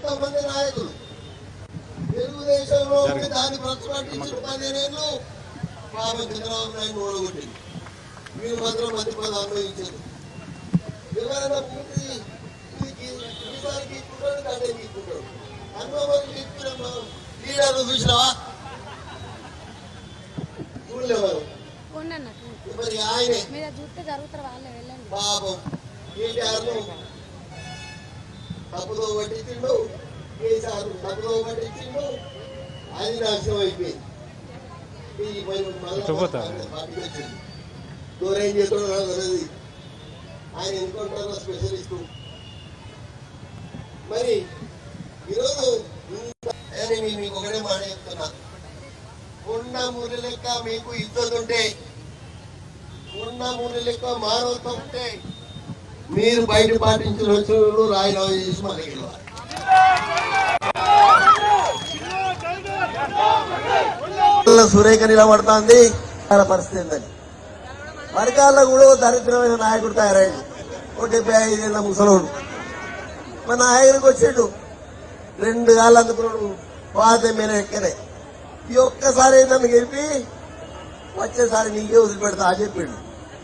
ఎంతో మంది నాయకులు తెలుగుదేశంలో ఉండి దాన్ని ప్రతిపాటించిన 15 ఏళ్ళు పాపం చంద్రబాబు నాయుడు ఓడగొట్టింది. మీరు మాత్రం మంచి పదవి అనుభవించారు. ఎవరైనా పూర్తి గీసుకుంటాడు కంటే గీసుకుంటాడు. అనుభవం గీసుకున్నా లీడర్లు చూసినావా? చూడలేవారు. మరి ఆయనే పాపం కేటీఆర్ తప్పుదో పట్టించిండు, కేసీఆర్ తప్పుదో పట్టించిండు, అది నాశనం అయిపోయింది. దూరం చేస్తున్నాడు తెలియదు. ఆయన ఎన్నుకుంటారో స్పెషలిస్టు. మరి ఈరోజు మీకు ఒకటే మాట చెప్తున్నా, ఉన్న మురి లెక్క మీకు ఇద్దరు ఉంటే, ఉన్న మురి లెక్క మానవత్వం ఉంటే మీరు బయట పాటించిన వచ్చులు రాజీనామా చేసి మనకి సురేఖ నిలబడుతుంది. పరిస్థితి ఏందని మరికాల్లో కూడా దరిద్రమైన నాయకుడు తయారయ్యాడు. 75 ఏళ్ళ ముసలోడు మన నాయకుడికి వచ్చాడు. 2 గాళ్ళు అందుకున్నాడు. పాత మీద ఎక్కడే ఈ ఒక్కసారి నన్ను గెలిపి వచ్చేసారి నీకే వదిలిపెడతా అని చెప్పిండు.